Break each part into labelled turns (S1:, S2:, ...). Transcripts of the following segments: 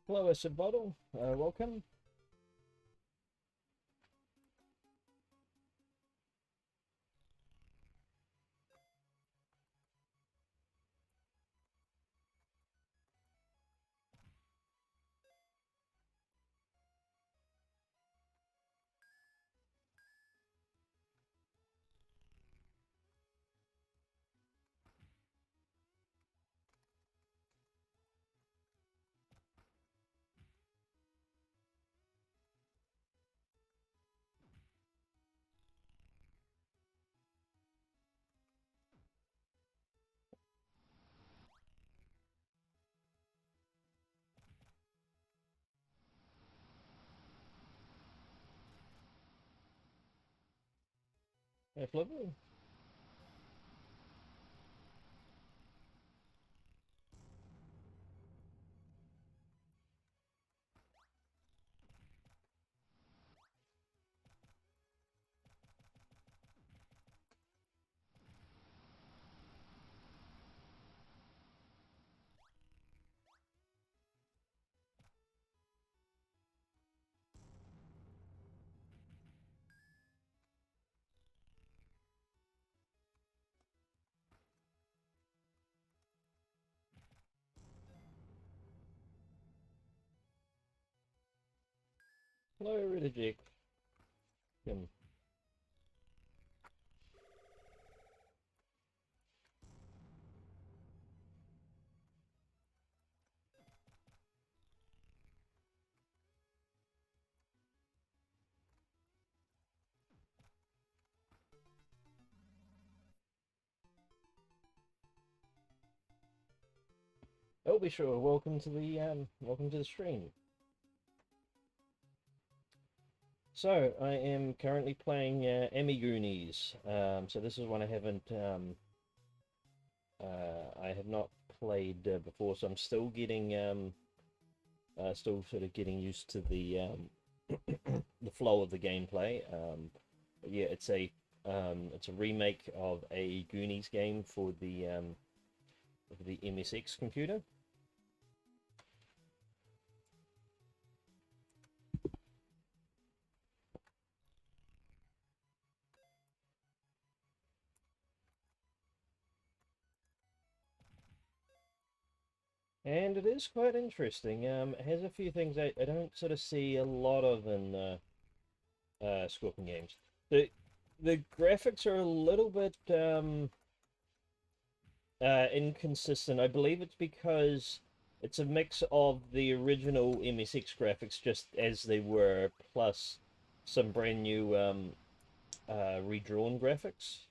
S1: Hello, Acid Bottle. Welcome. Hey, Flipper. Hello, Riddick. Oh, be sure. Welcome to the stream. So, I am currently playing Goonies. So this is one I have not played before. So I'm still still sort of getting used to the flow of the gameplay. But yeah, it's a remake of a Goonies game for the MSX computer. And it is quite interesting. It has a few things I don't sort of see a lot of in Scorpion games. The graphics are a little bit inconsistent. I believe it's because it's a mix of the original MSX graphics just as they were, plus some brand new redrawn graphics.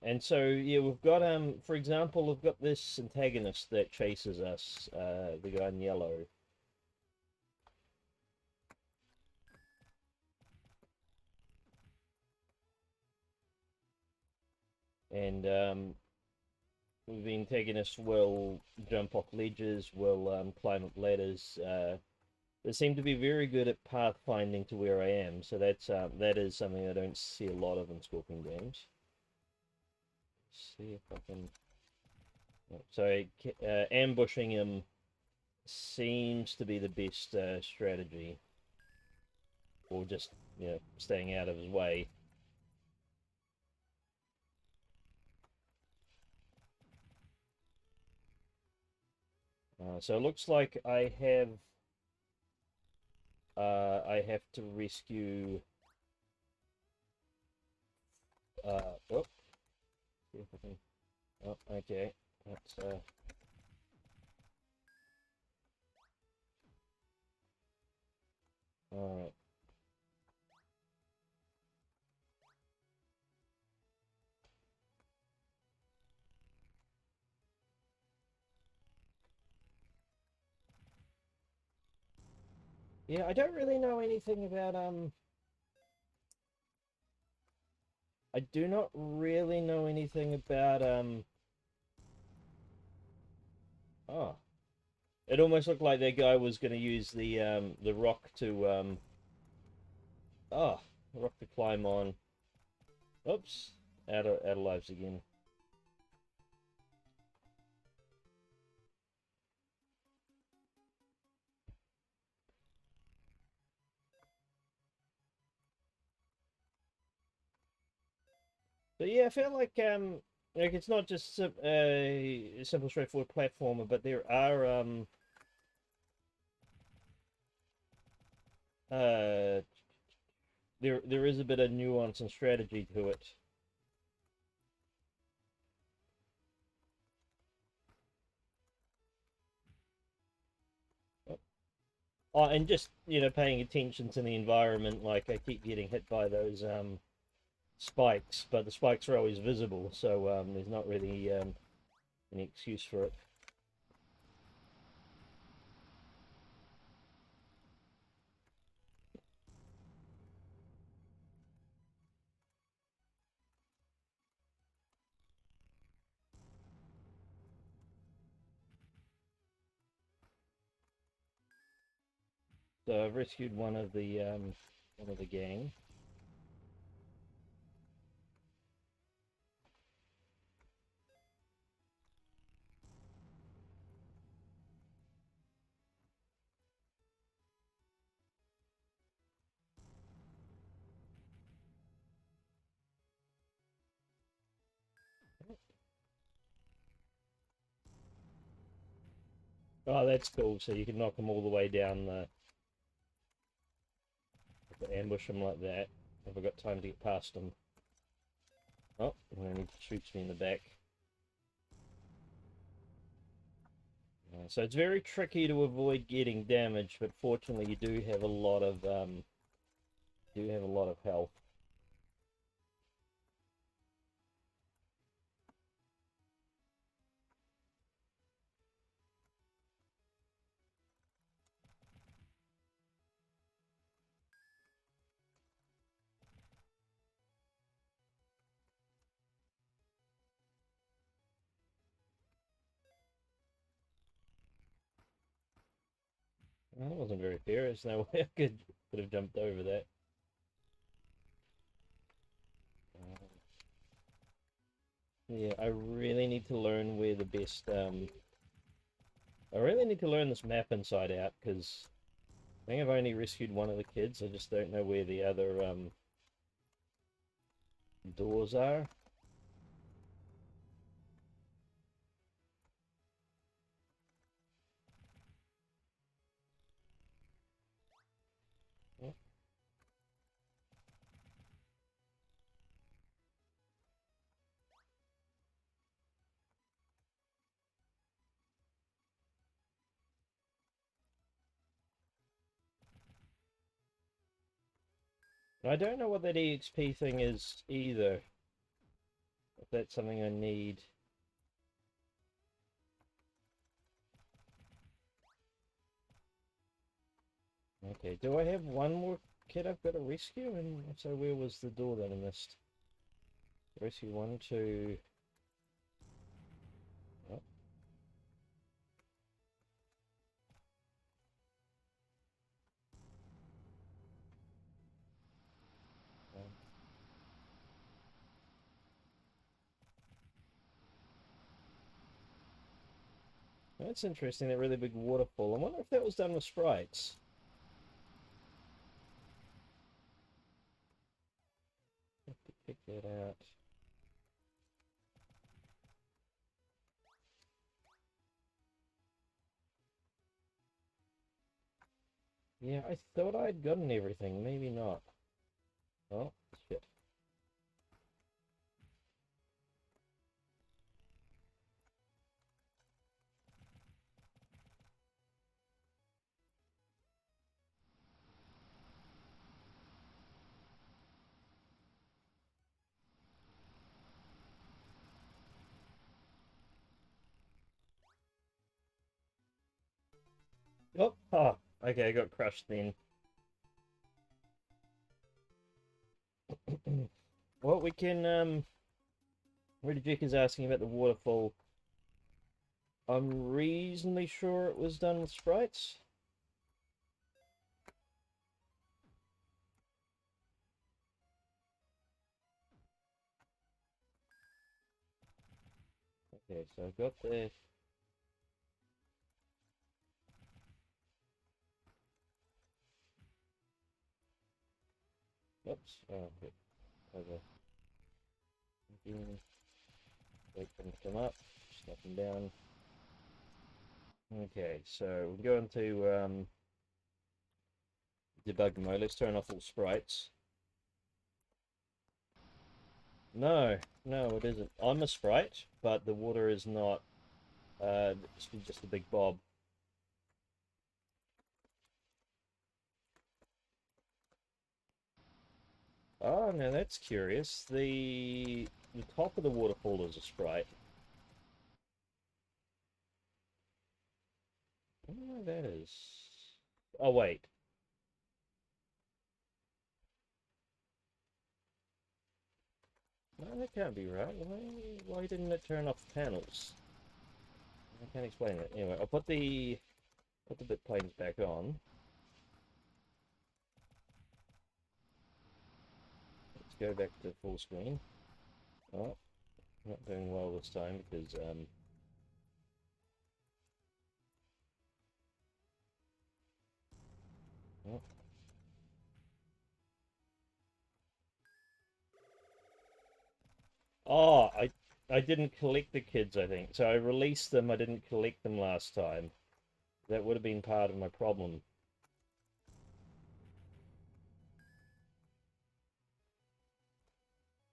S1: And so yeah, we've got for example, we've got this antagonist that chases us, the guy in yellow. And the antagonist will jump off ledges, will climb up ladders. They seem to be very good at pathfinding to where I am, so that is something I don't see a lot of in Scorpion games. Let's see if I can. So ambushing him seems to be the best strategy, or just staying out of his way. So it looks like I have to rescue. Oh, see if I can. Oh, okay. That's all right. Yeah, I don't really know anything about I do not really know anything about oh. It almost looked like that guy was going to use the rock to oh, rock to climb on. Oops, out of lives again. But yeah, I feel like it's not just a simple, straightforward platformer, but there are uh there is a bit of nuance and strategy to it. Oh, and just paying attention to the environment. Like I keep getting hit by those spikes, but the spikes are always visible, so there's not really any excuse for it. So I've rescued one of the gang. Oh, that's cool. So you can knock them all the way down ambush them like that. Have I got time to get past them? Oh, and he shoots me in the back. So it's very tricky to avoid getting damaged, but fortunately you do have a lot of health. Well, that wasn't very fair. There's no way I could have jumped over that. Yeah, I really need to learn where the best. I really need to learn this map inside out because I think I've only rescued one of the kids. I just don't know where the other doors are. I don't know what that EXP thing is either. If that's something I need. Okay, do I have one more kid I've got to rescue? And so where was the door that I missed? Rescue one, two. Oh, um, that's interesting, that really big waterfall. I wonder if that was done with sprites. Have to pick that out. Yeah, I thought I'd gotten everything. Maybe not. Oh, shit. Oh, okay, I got crushed then. Well, we can, Reddy Jack is asking about the waterfall. I'm reasonably sure it was done with sprites. Okay, so I've got the... Oops. Oh, okay. Over. Again. Wait for them to come up. Snap them down. Okay, so we'll go into debug mode. Let's turn off all sprites. No, no, it isn't. I'm a sprite, but the water is not. It's just a big bob. Oh, now that's curious. The top of the waterfall is a sprite. I don't know what that is. Oh wait. No, that can't be right. Why didn't it turn off the panels? I can't explain it. Anyway, I'll put the bit planes back on. Let's go back to full screen. Oh, not doing well this time because oh. Oh, I didn't collect the kids, I think. So I released them, I didn't collect them last time. That would have been part of my problem.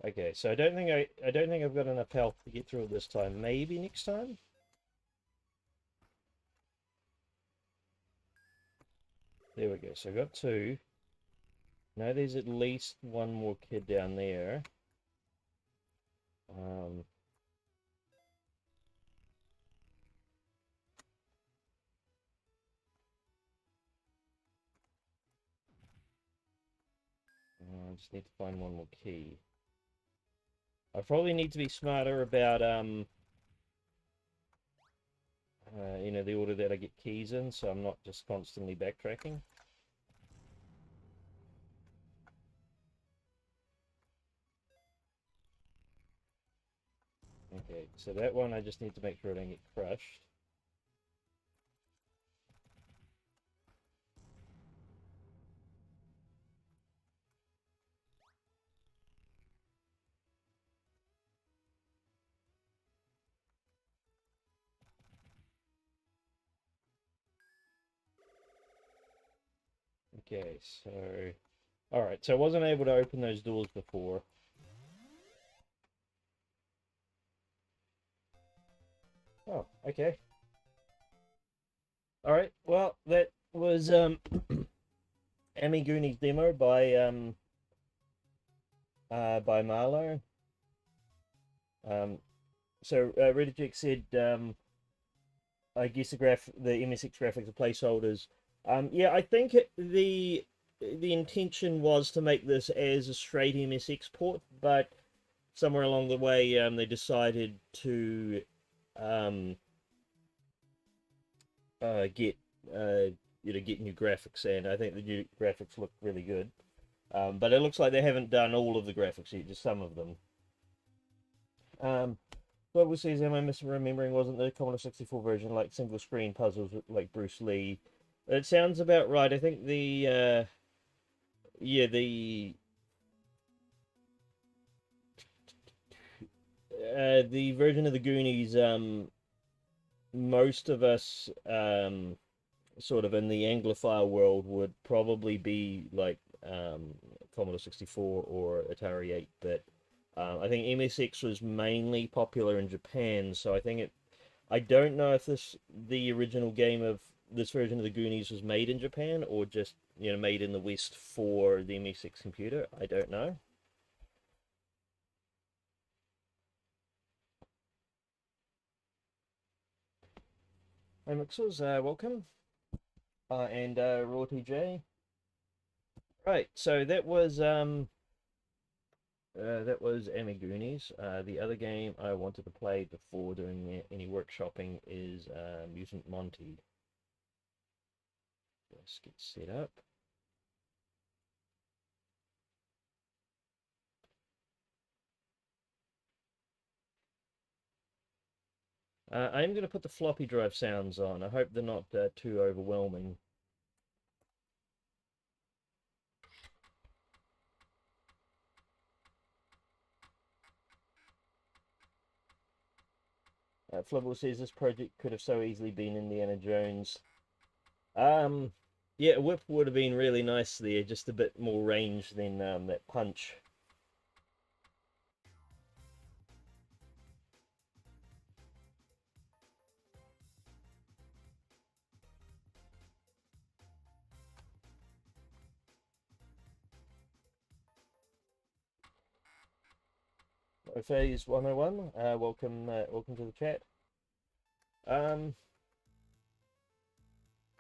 S1: Okay, so I don't think I've got enough health to get through it this time. Maybe next time? There we go. So I got two. Now there's at least one more kid down there. Um, I just need to find one more key. I probably need to be smarter about you know, the order that I get keys in, so I'm not just constantly backtracking. Okay, so that one I just need to make sure I don't get crushed. Okay, so... Alright, so I wasn't able to open those doors before. Oh, okay. Alright, well, that was Amiga Goonies demo by Marlo. So Rediject said I guess the MSX graphics are placeholders. Yeah, I think the intention was to make this as a straight MSX port, but somewhere along the way they decided to um, get get new graphics, and I think the new graphics look really good. But it looks like they haven't done all of the graphics yet, just some of them. Global says, am I misremembering? Wasn't the Commodore 64 version like single screen puzzles like Bruce Lee? It sounds about right. I think yeah, the version of the Goonies, most of us sort of in the Anglophile world would probably be like Commodore 64 or Atari 8-bit. I think MSX was mainly popular in Japan, so I don't know if the original game of this version of the Goonies was made in Japan or just made in the West for the MSX computer. I don't know. Hi Mixels, welcome, and Raw TJ. Right, so that was That was Goonies. The other game I wanted to play before doing any workshopping is Mutant Monty. Let's get set up. I'm going to put the floppy drive sounds on. I hope they're not too overwhelming. Flibble says this project could have so easily been Indiana Jones. Yeah, Whip would have been really nice there, just a bit more range than that punch. Phase 101, welcome to the chat.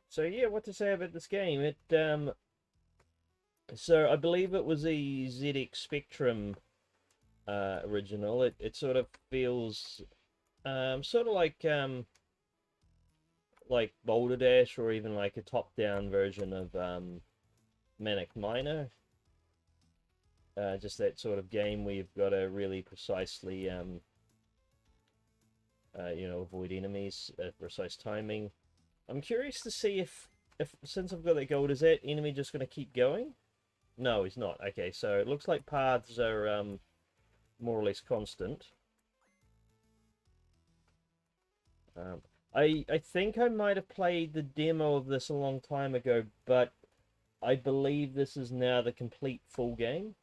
S1: So yeah, what to say about this game? So I believe it was a ZX Spectrum original. It sort of feels sort of like Boulder Dash, or even like a top-down version of Manic Miner. Just that sort of game where you've got to really precisely avoid enemies, precise timing. I'm curious to see if since I've got that gold, is that enemy just going to keep going? No, he's not. Okay, so it looks like paths are more or less constant. I think I might have played the demo of this a long time ago, but I believe this is now the complete full game.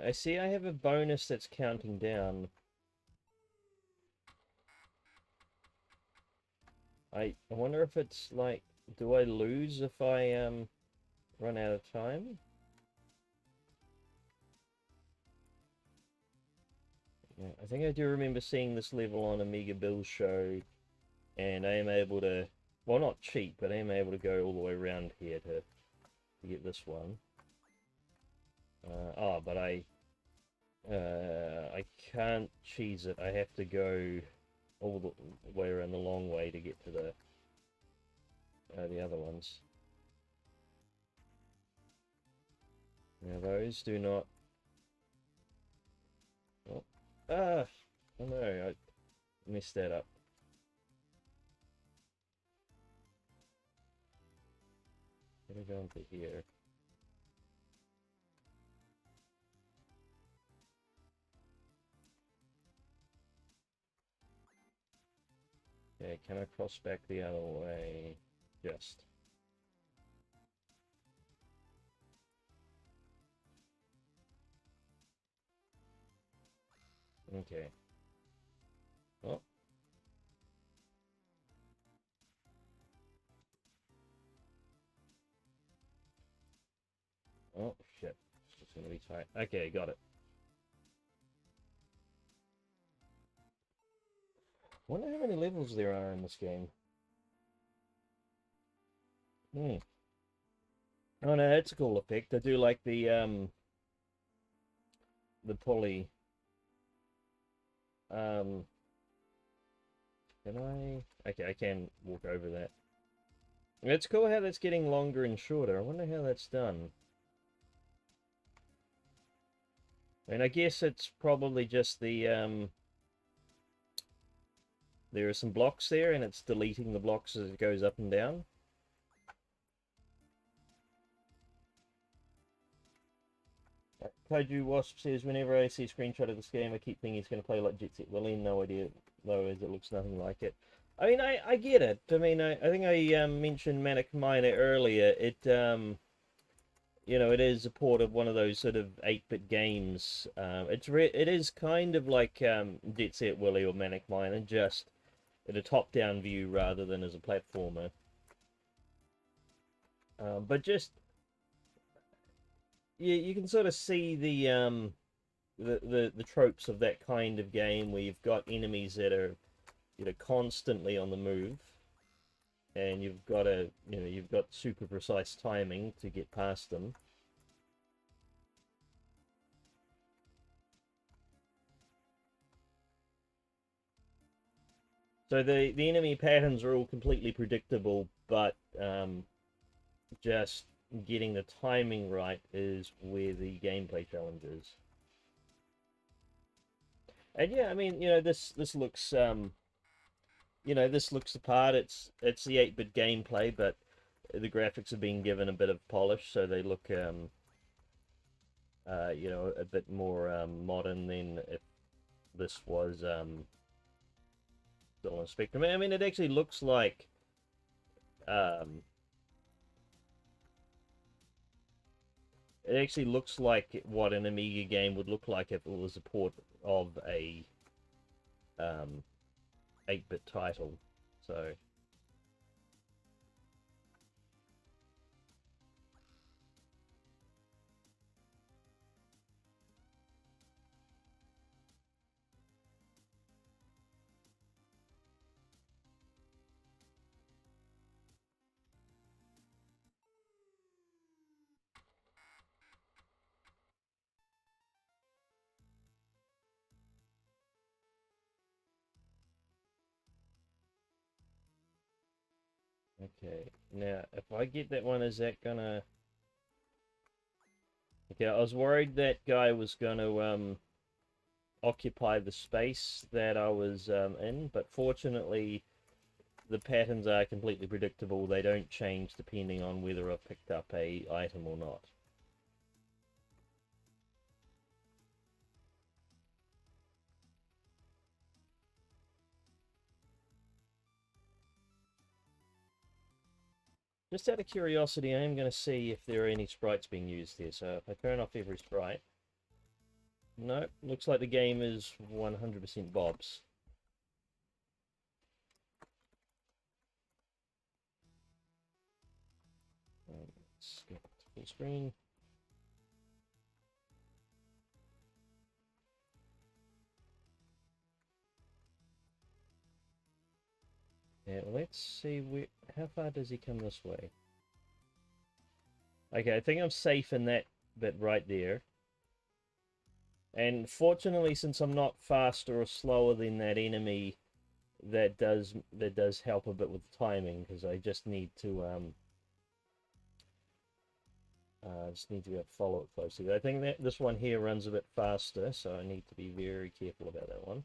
S1: I see I have a bonus that's counting down. I wonder if it's like, do I lose if I run out of time? Yeah, I think I do remember seeing this level on Amiga Bill's show, and I am able to, well, not cheat, but I am able to go all the way around here to get this one. But I can't cheese it. I have to go all the way around the long way to get to the other ones. Now those do not. Oh, oh no, I messed that up. Let me go into here. Okay, can I cross back the other way? Just. Okay. Oh. Oh, shit. It's gonna be tight. Okay, got it. Wonder how many levels there are in this game. Hmm. Oh no, that's a cool effect. I do like the pulley. Can I? Okay, I can walk over that. It's cool how that's getting longer and shorter. I wonder how that's done. And I guess it's probably just the there are some blocks there, and it's deleting the blocks as it goes up and down. Kaiju Wasp says, whenever I see a screenshot of this game, I keep thinking it's going to play like Jet Set Willy. No idea, though, as it looks nothing like it. I mean, I get it. I mean, I think I mentioned Manic Miner earlier. it is a port of one of those sort of 8-bit games. It is kind of like Jet Set Willy or Manic Miner, just in a top-down view rather than as a platformer. But just you can sort of see the tropes of that kind of game where you've got enemies that are constantly on the move, and you've got super precise timing to get past them. So the enemy patterns are all completely predictable, but just getting the timing right is where the gameplay challenge is. And yeah, I mean, this looks this looks the part. It's the 8-bit gameplay, but the graphics have been given a bit of polish, so they look a bit more modern than if this was still on Spectrum. I mean, it actually looks like what an Amiga game would look like if it was a port of a 8-bit title. So okay, now if I get that one, is that gonna? Okay, I was worried that guy was gonna occupy the space that I was in, but fortunately the patterns are completely predictable. They don't change depending on whether I've picked up a item or not. Just out of curiosity, I am going to see if there are any sprites being used here. So if I turn off every sprite, no, looks like the game is 100% Bob's. Let's get to full screen. Yeah, let's see how far does he come this way? Okay, I think I'm safe in that bit right there. And fortunately, since I'm not faster or slower than that enemy, that does help a bit with timing, because I just need to be able to follow it closely. I think that this one here runs a bit faster, so I need to be very careful about that one.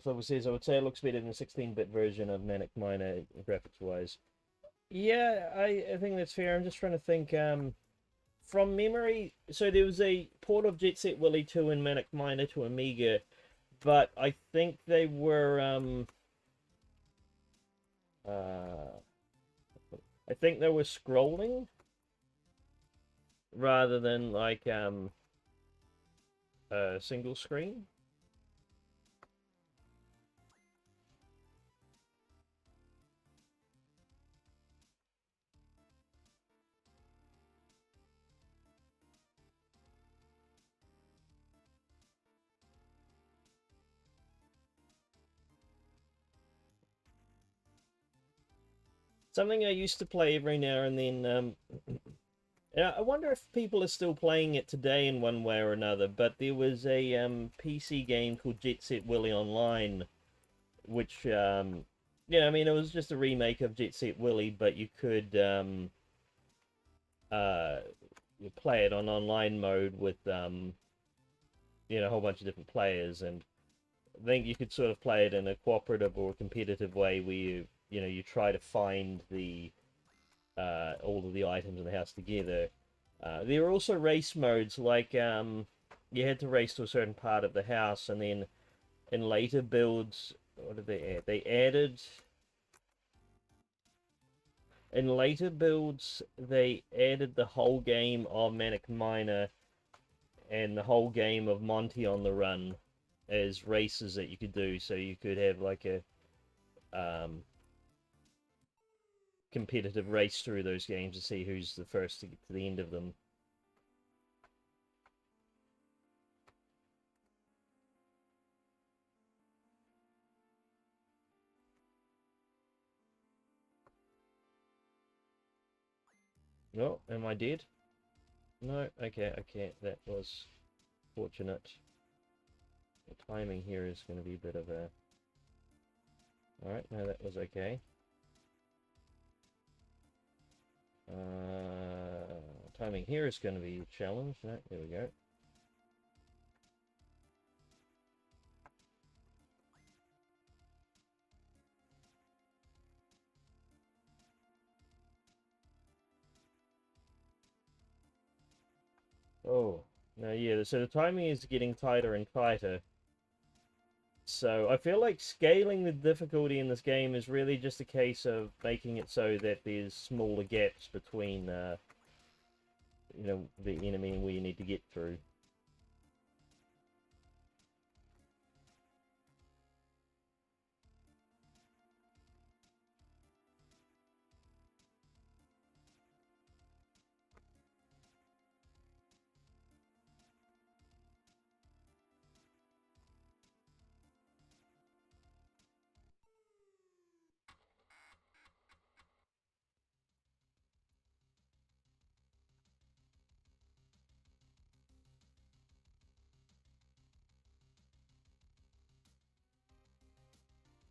S1: Flipper says, I would say it looks better than the 16-bit version of Manic Miner graphics-wise. Yeah, I think that's fair. I'm just trying to think from memory. So there was a port of Jet Set Willy 2 and Manic Miner to Amiga, but I think they were I think they were scrolling rather than like a single screen. Something I used to play every now and then. I wonder if people are still playing it today in one way or another. But there was a PC game called Jet Set Willy Online, which yeah, I mean it was just a remake of Jet Set Willy, but you could you play it on online mode with a whole bunch of different players, and I think you could sort of play it in a cooperative or competitive way where you try to find the all of the items in the house together. There are also race modes, like you had to race to a certain part of the house, and then in later builds what did they add? They added in later builds. They added the whole game of Manic Miner and the whole game of Monty on the Run as races that you could do. So you could have like a competitive race through those games to see who's the first to get to the end of them. Oh, am I dead? No, okay, that was fortunate. The timing here is going to be a bit of a... Alright, no, that was okay. Timing here is going to be a challenge. No, there we go. Oh, no, yeah, so the timing is getting tighter and tighter. So I feel like scaling the difficulty in this game is really just a case of making it so that there's smaller gaps between, you know, the enemy and where you need to get through.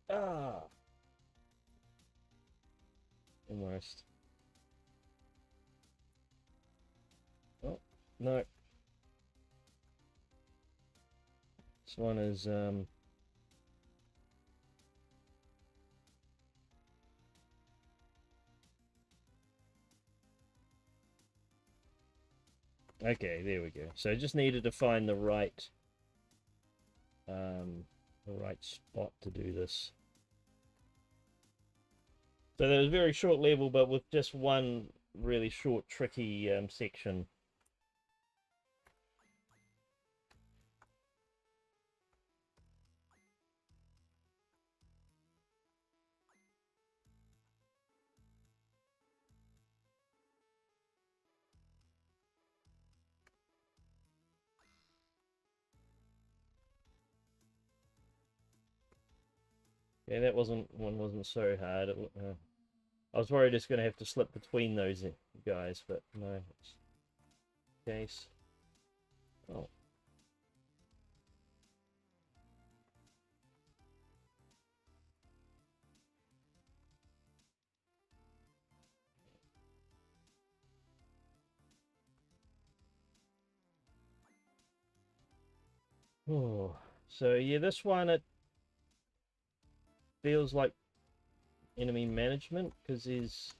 S1: Ah! Almost. Oh, no. This one is, Okay, there we go. So I just needed to find the right spot to do this. So there was a very short level, but with just one really short, tricky section. Yeah, that wasn't so hard. I was worried it's going to have to slip between those guys, but no, it's the case. Oh. Oh. So yeah, this one it feels like enemy management because he's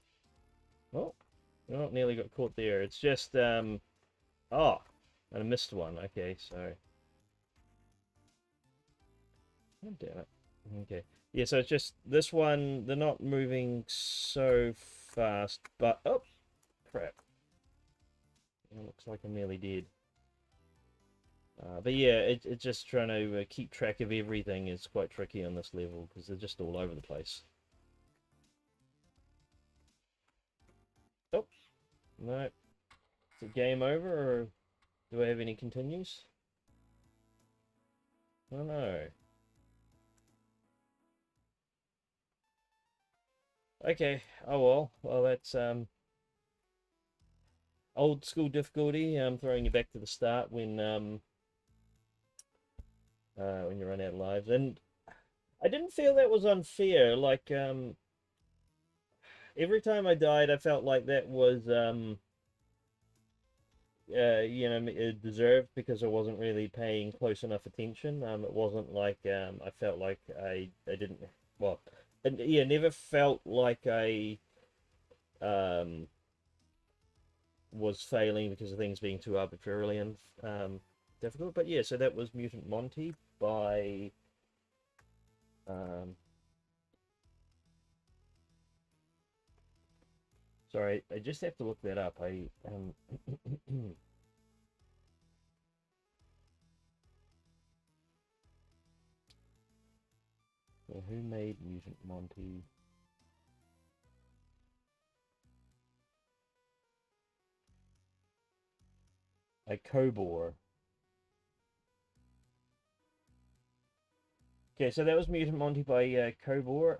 S1: oh, oh, nearly got caught there. It's just oh, and I missed one. Okay, so oh, damn it. Okay, yeah. So it's just this one. They're not moving so fast, but oh crap! It looks like I'm nearly dead. But yeah, it's just trying to keep track of everything is quite tricky on this level because they're just all over the place. Oh, no. Is it game over or do I have any continues? Oh no. Okay. Oh well. Well, that's old school difficulty. I'm throwing you back to the start when you run out of lives, and I didn't feel that was unfair. Like every time I died, I felt like that was you know, deserved because I wasn't really paying close enough attention. It wasn't like I felt like I didn't well, and yeah, never felt like I um was failing because of things being too arbitrarily and difficult. But yeah, so that was Mutant Monty by Um, sorry, I just have to look that up. Who made Mutant Monty? A Cobor. Okay, so that was Mutant Monty by Cobor.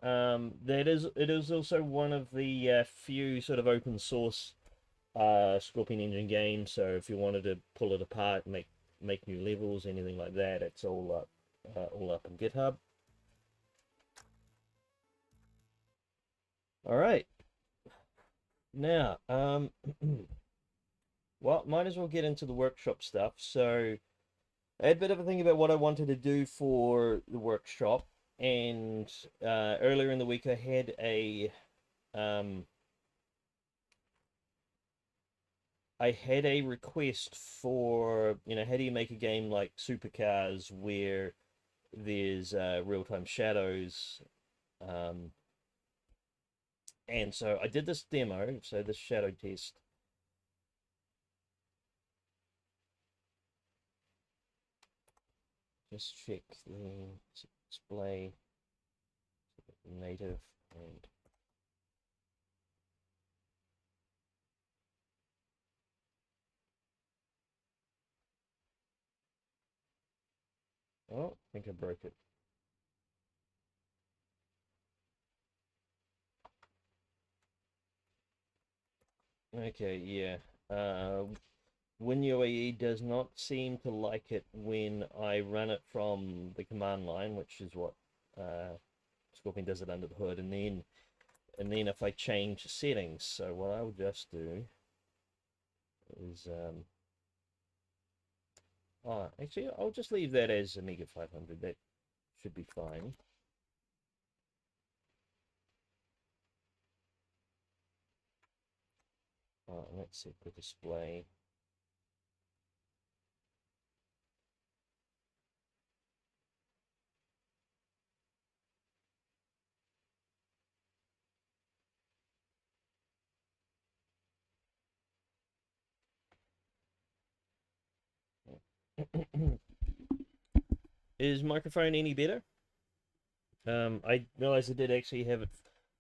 S1: It is also one of the few sort of open source Scorpion Engine games. So if you wanted to pull it apart, make new levels, anything like that, it's all up in GitHub. All right, now well, might as well get into the workshop stuff. So I had a bit of a think about what I wanted to do for the workshop, and earlier in the week I had um, a request for, how do you make a game like Supercars where there's real-time shadows, um, and so I did this demo, so this shadow test. Just check the display native and oh, I think I broke it. Okay, yeah. WinUAE does not seem to like it when I run it from the command line, which is what Scorpion does it under the hood, and then if I change settings. So what I'll just do is oh, actually I'll just leave that as Amiga 500. That should be fine. Let's set the display. Is microphone any better? I realized I did actually have it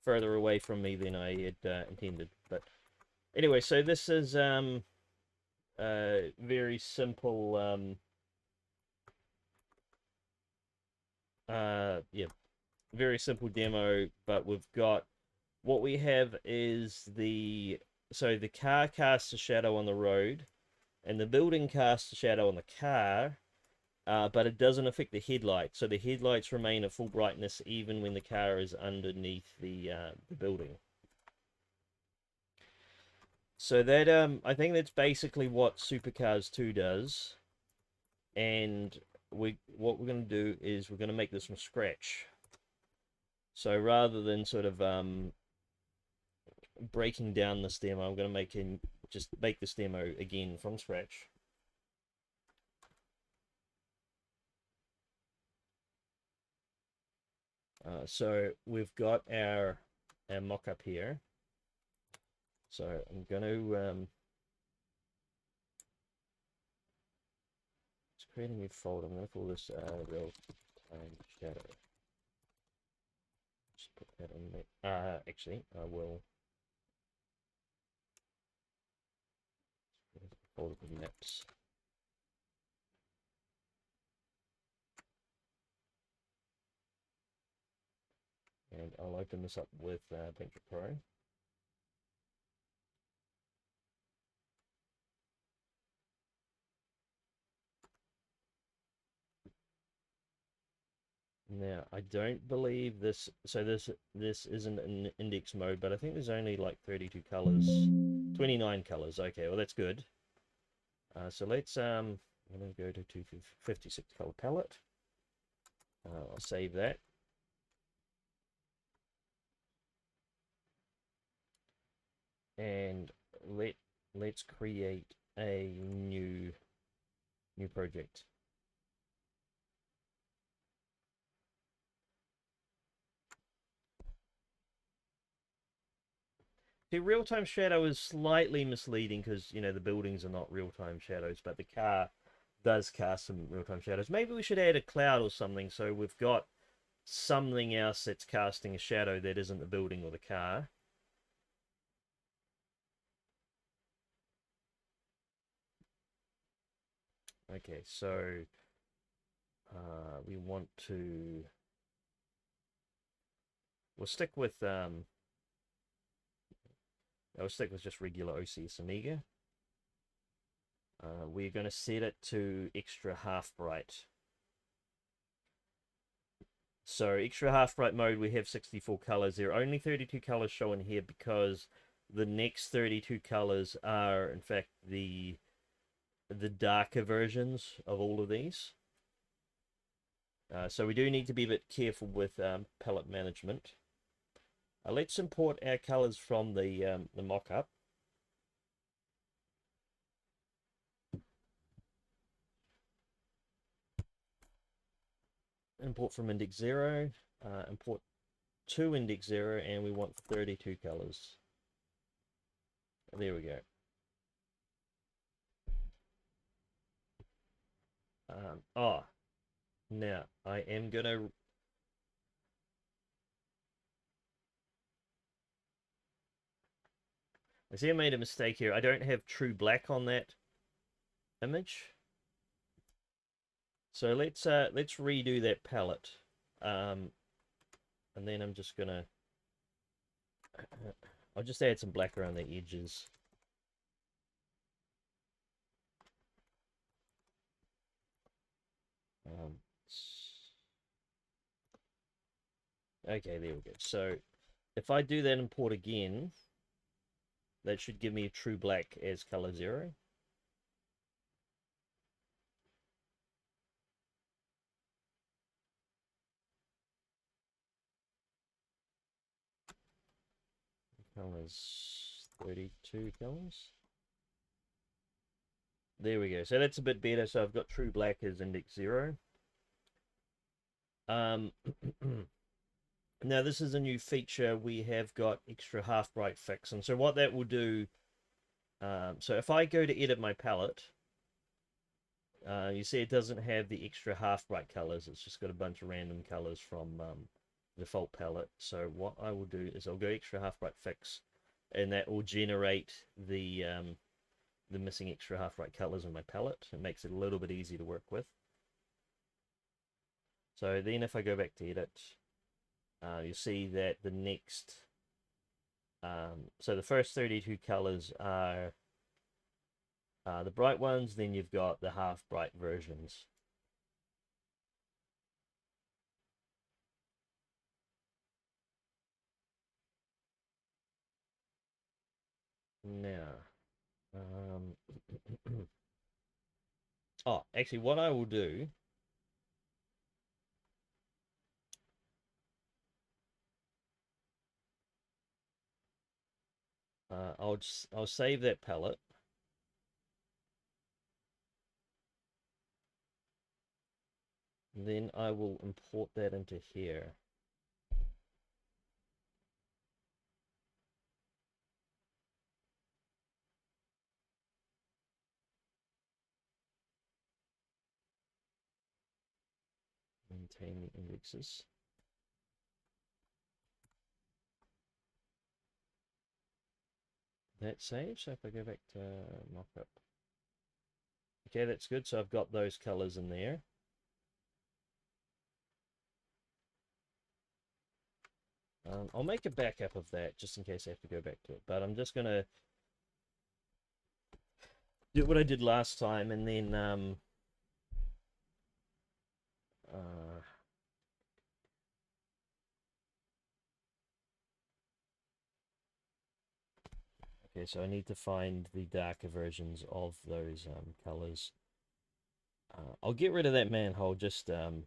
S1: further away from me than I had intended. But anyway, so this is very simple. Yeah, very simple demo. But we've got what we have is the car casts a shadow on the road, and the building casts a shadow on the car. But it doesn't affect the headlights, so the headlights remain at full brightness even when the car is underneath the building. So that I think that's basically what Supercars 2 does, and what we're going to do is we're going to make this from scratch. So rather than sort of breaking down this demo, I'm going to just make this demo again from scratch. So we've got our mock-up here. So I'm going to let's create a new folder. I'm going to call this real-time shadow. Just put that in there. Actually, I will folder for maps. And I'll open this up with Painter Pro. Now, I don't believe this, so this isn't in index mode, but I think there's only like 32 colors, 29 colors. Okay, well that's good. So let's I'm gonna go to 256 color palette. I'll save that. And let's create a new project. The real-time shadow is slightly misleading because, you know, the buildings are not real-time shadows, but the car does cast some real-time shadows. Maybe we should add a cloud or something so we've got something else that's casting a shadow that isn't the building or the car. Okay, so we want to... We'll stick with I'll stick with just regular OCS Amiga. We're going to set it to extra half bright. So extra half bright mode, we have 64 colors. There are only 32 colors shown here because the next 32 colors are, in fact, the darker versions of all of these. So we do need to be a bit careful with palette management. Let's import our colors from the mock-up. Import from index 0, import to index 0, and we want 32 colors. There we go. Now I am gonna... I see I made a mistake here. I don't have true black on that image. So let's redo that palette. And then I'm just gonna... I'll just add some black around the edges. Okay, there we go. So if I do that import again, that should give me a true black as color 0. Colors, 32 colors. There we go. So that's a bit better. So I've got true black as index 0. Now this is a new feature. We have got extra half bright fix, and so what that will do, so if I go to edit my palette, you see it doesn't have the extra half bright colors. It's just got a bunch of random colors from default palette. So what I will do is I'll go extra half bright fix, and that will generate the missing extra half bright colors in my palette. It makes it a little bit easier to work with. So then if I go back to edit, you see that the next, so the first 32 colors are the bright ones, then you've got the half bright versions. Now, oh, actually what I will do, I'll save that palette. And then I will import that into here. Maintain the indexes. That saves. So if I go back to mockup, okay, that's good. So I've got those colors in there. I'll make a backup of that just in case I have to go back to it. But I'm just gonna do what I did last time, and then okay, so I need to find the darker versions of those colors. I'll get rid of that manhole just so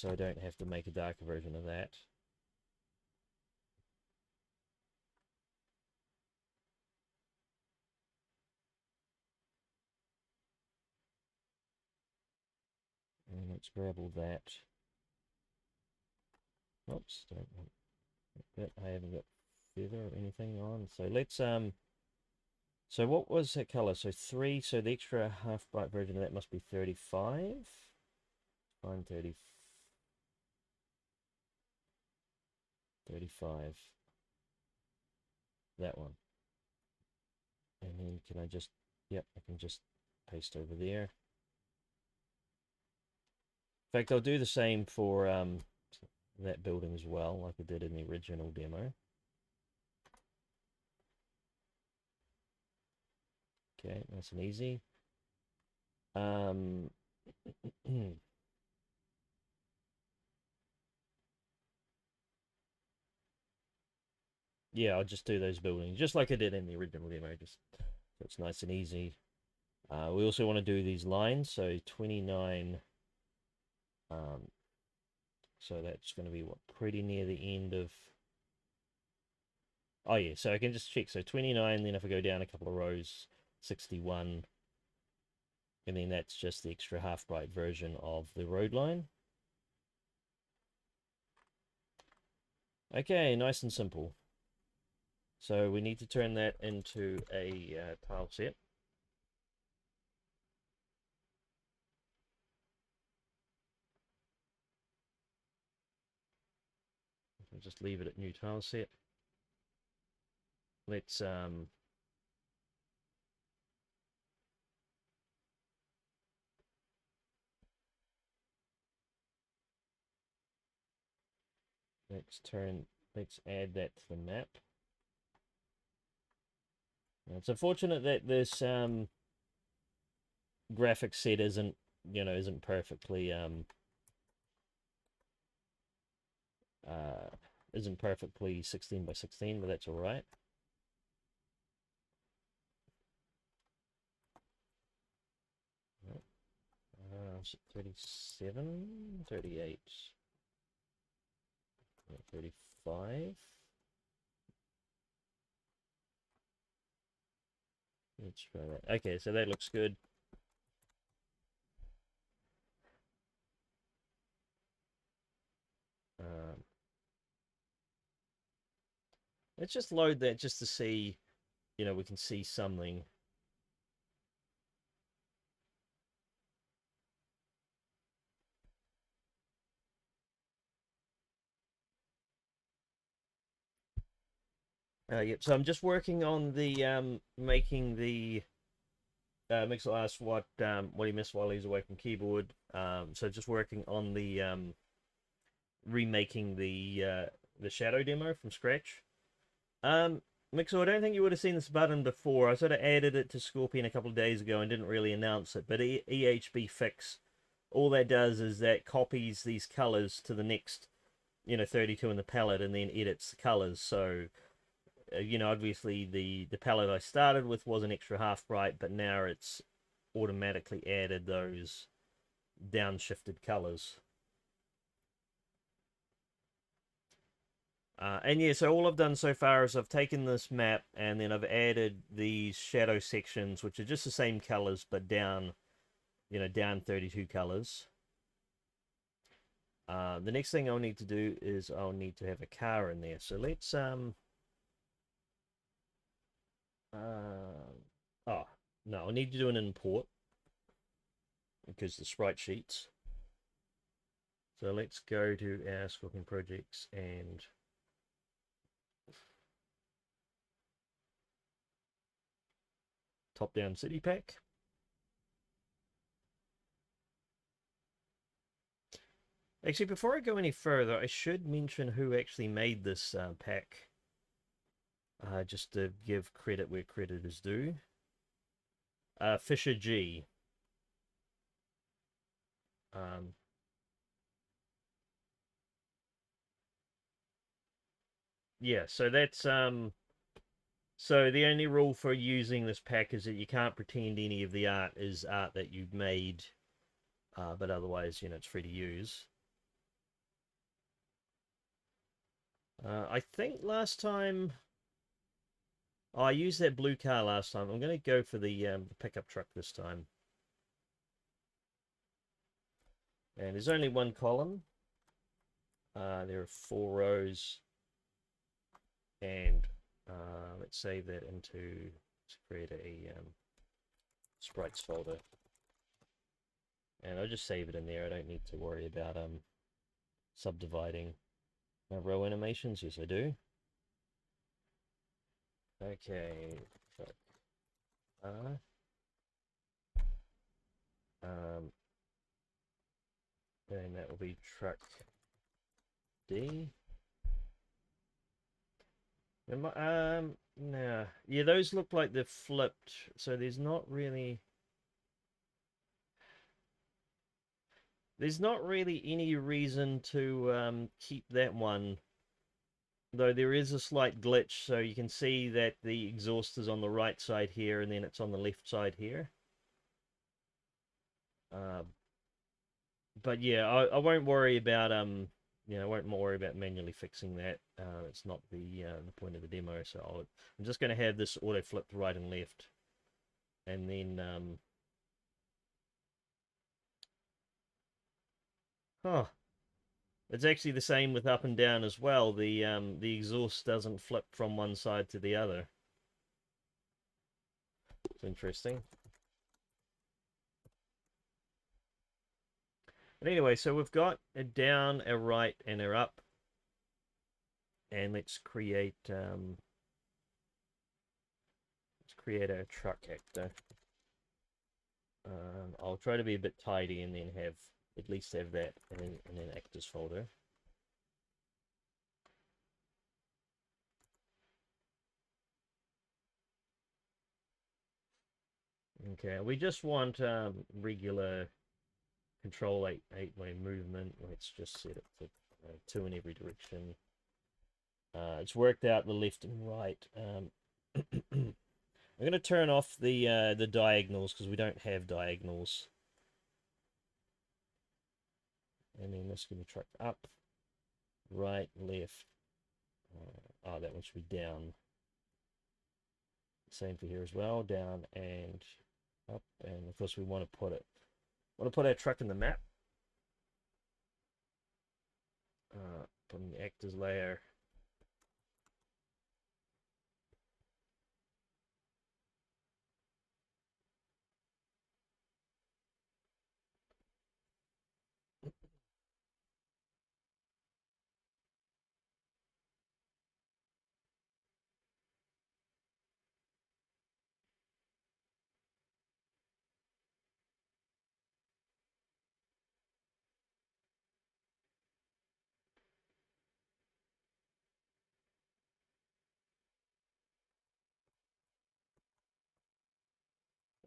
S1: I don't have to make a darker version of that. And let's grab all that. Oops, don't want But I haven't got feather or anything on. So let's so what was that color? So 3, so the extra half bright version of that must be 35. Find 35. That one. And then can I just, yep, I can just paste over there. In fact, I'll do the same for that building as well, like I did in the original demo. Okay, nice and easy. Yeah, I'll just do those buildings just like I did in the original demo, just so it's nice and easy. We also want to do these lines, so 29. So that's going to be what, pretty near the end of. Oh yeah, so I can just check. So 29, then if I go down a couple of rows, 61, and then that's just the extra half bright version of the road line. Okay, nice and simple. So we need to turn that into a tile set. I'll just leave it at new tile set. Let's let's add that to the map. Now, it's unfortunate that this graphic set isn't perfectly uh, isn't perfectly 16 by 16, but that's all right. Uh, 37, 38, 35. Let's try that. Okay, so that looks good. Um, let's just load that just to see, we can see something. Yep, so I'm just working on the making the Mixel asked what he missed while he was away from keyboard. So just working on the remaking the shadow demo from scratch. Mixel, I don't think you would have seen this button before. I sort of added it to Scorpion a couple of days ago and didn't really announce it. But EHB fix, all that does is that copies these colors to the next, 32 in the palette and then edits the colors. So obviously the palette I started with was an extra half bright, but now it's automatically added those downshifted colors. And yeah, so all I've done so far is I've taken this map and then I've added these shadow sections, which are just the same colors, but down 32 colors. The next thing I'll need to do is I'll need to have a car in there. So let's oh no, I need to do an import because the sprite sheets. So let's go to our Scorpion projects and top down city pack. Actually, before I go any further, I should mention who actually made this pack, just to give credit where credit is due. Fisher G. Um, yeah, so that's so the only rule for using this pack is that you can't pretend any of the art is art that you've made, but otherwise, it's free to use. I think last time I used that blue car last time. I'm going to go for the pickup truck this time. And there's only one column. There are 4 rows. And let's save that into, let's create a sprites folder. And I'll just save it in there. I don't need to worry about subdividing my row animations. Yes, I do. Okay. So, and that will be truck D. Nah. Yeah, those look like they're flipped, so there's not really any reason to keep that one. Though there is a slight glitch, so you can see that the exhaust is on the right side here, and then it's on the left side here. But yeah, I won't worry about I won't worry about manually fixing that. It's not the point of the demo. So I'm just going to have this auto flipped right and left, and then oh, it's actually the same with up and down as well. The exhaust doesn't flip from one side to the other. It's interesting. But anyway, so we've got a down, a right, and a up. And let's create our truck actor. I'll try to be a bit tidy and then have at least have that in an actors folder. Okay, we just want regular control 8-way movement. Let's just set it to 2 in every direction. It's worked out the left and right. I'm going to turn off the diagonals because we don't have diagonals. And then this is going to be truck up, right, left. Oh, that one should be down. Same for here as well, down and up. And of course we want to put our truck in the map. Put in the actors layer.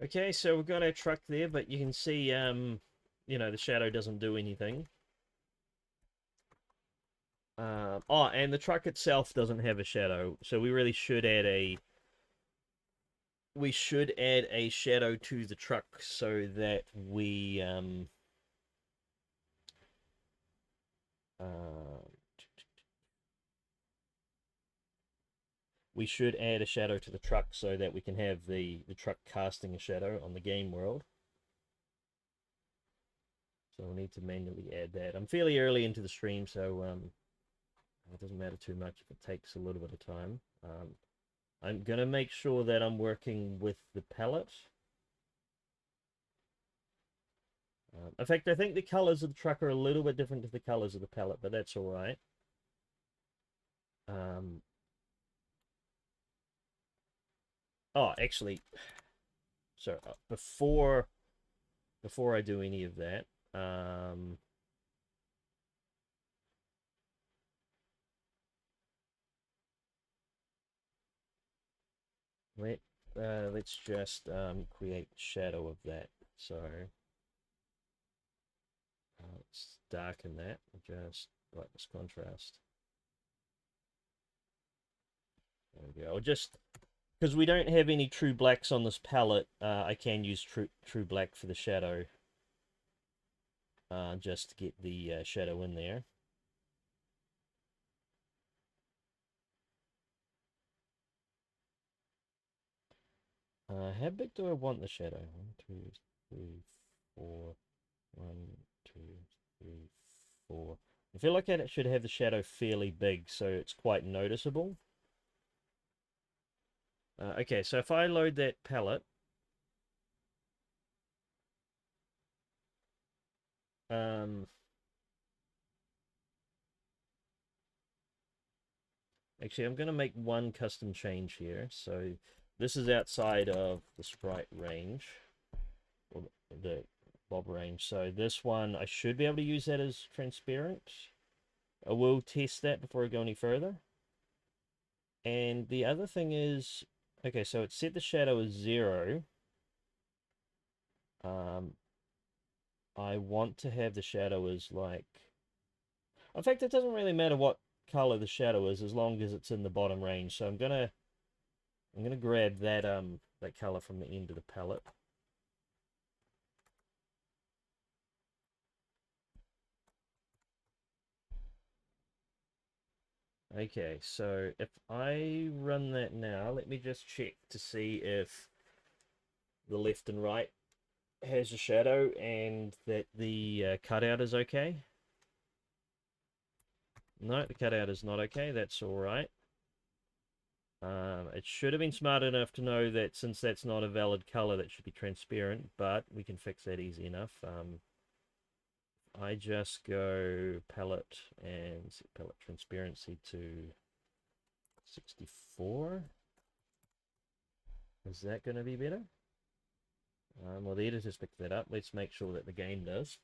S1: Okay, so we've got our truck there, but you can see, the shadow doesn't do anything. And the truck itself doesn't have a shadow, so we really should add a shadow to the truck so that we should add a shadow to the truck so that we can have the truck casting a shadow on the game world. So we'll need to manually add that. I'm fairly early into the stream, so it doesn't matter too much if it takes a little bit of time. I'm going to make sure that I'm working with the palette. In fact, I think the colors of the truck are a little bit different to the colors of the palette, but that's all right. Actually, so before I do any of that, let's just create shadow of that. So let's darken that. Just brightness contrast. There we go. Just because we don't have any true blacks on this palette, I can use true black for the shadow. Just to get the shadow in there. How big do I want the shadow? 1, 2, 3, 4. 1, 2, 3, 4. I feel like it should have the shadow fairly big, so it's quite noticeable. Okay, so if I load that palette, um, actually, I'm going to make one custom change here. So this is outside of the sprite range, or the blob range. So this one, I should be able to use that as transparent. I will test that before I go any further. And the other thing is, okay, so it set the shadow as 0. Um, I want to have the shadow as like... In fact, it doesn't really matter what color the shadow is as long as it's in the bottom range. So I'm gonna grab that color from the end of the palette. Okay, so if I run that now, let me just check to see if the left and right has a shadow and that the cutout is okay. No, the cutout is not okay. That's all right. It should have been smart enough to know that since that's not a valid color, that should be transparent, but we can fix that easy enough. I just go palette and set palette transparency to 64. Is that going to be better? Well, the editor's picked that up. Let's make sure that the game does.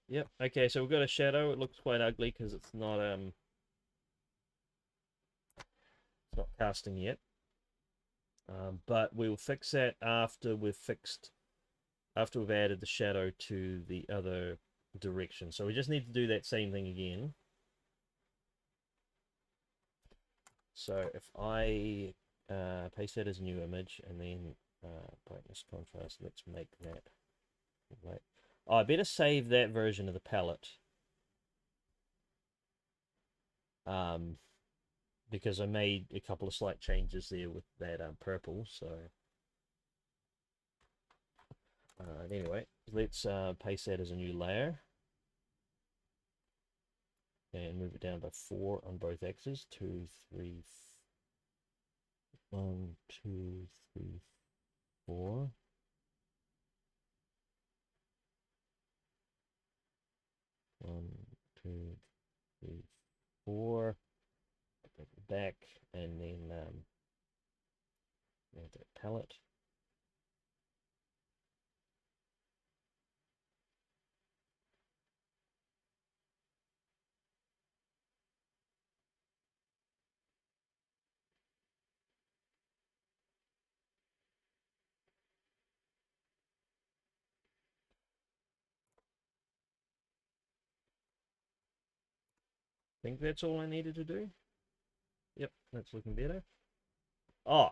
S1: Yep. Okay, so we've got a shadow. It looks quite ugly because it's not casting yet. But we'll fix that after we've added the shadow to the other direction. So we just need to do that same thing again. So if I paste that as a new image and then brightness contrast, let's make that right. Oh, I better save that version of the palette. Because I made a couple of slight changes there with that purple. So anyway, let's paste that as a new layer and move it down by 4 on both axes. 2, 3, 1, 2, 3, 4. 1, 2, 3, 4. Bring it back and then add that palette. I think that's all I needed to do. Yep, that's looking better. Oh,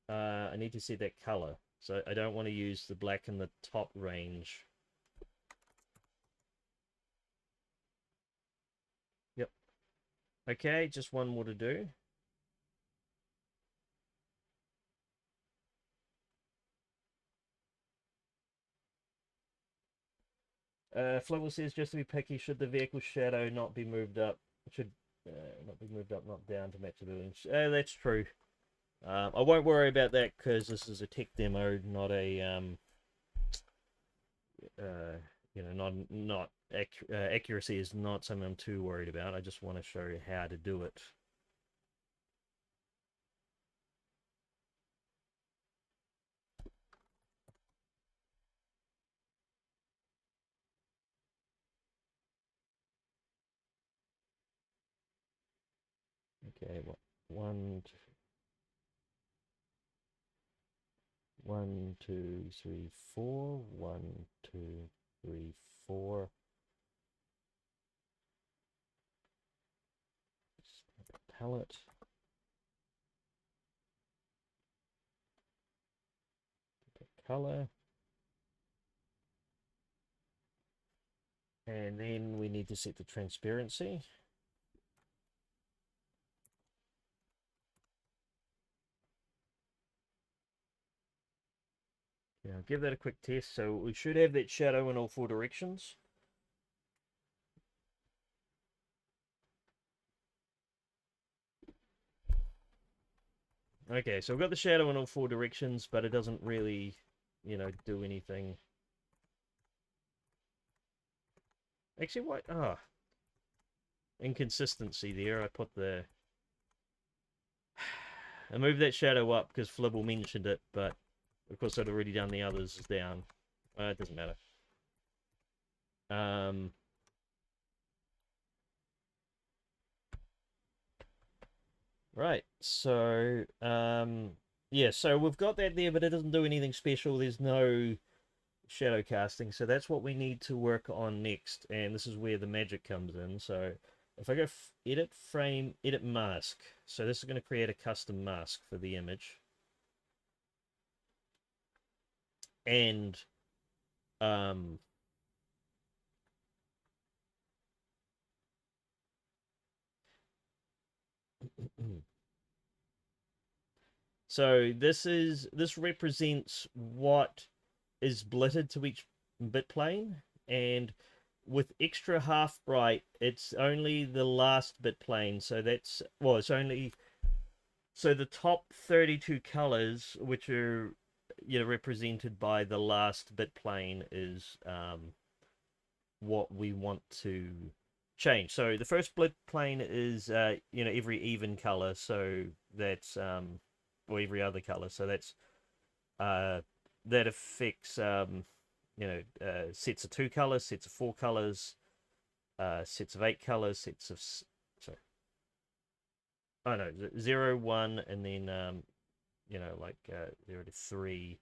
S1: I need to set that color. So I don't want to use the black in the top range. Yep. Okay, just one more to do. Flubble says, just to be picky, should the vehicle shadow not be moved up? It should not be moved up, not down to match the building. That's true. I won't worry about that because this is a tech demo, not a not accuracy is not something I'm too worried about. I just want to show you how to do it. Okay, one, one, 2, 3, 4. 1, 2, 3, 4. Palette. Color. And then we need to set the transparency. I'll give that a quick test. So we should have that shadow in all four directions. Okay, so we've got the shadow in all four directions, but it doesn't really, do anything. Actually, what? Oh, inconsistency there. I moved that shadow up because Flibble mentioned it, but of course I'd already done the others down. It doesn't matter. Um, right, so, yeah, so we've got that there, but it doesn't do anything special. There's no shadow casting, so that's what we need to work on next, and this is where the magic comes in. So if I go edit frame, edit mask, so this is going to create a custom mask for the image, and um so this represents what is blitted to each bit plane, and with extra half bright, it's only the last bit plane. So that's, well, it's only, so the top 32 colors, which are represented by the last bit plane, is what we want to change. So the first bit plane is every even color, so that's or every other color. So that's that affects sets of 2 colors, sets of 4 colors, sets of 8 colors, sets of sorry, oh no, 0, 1, and then 0 to 3.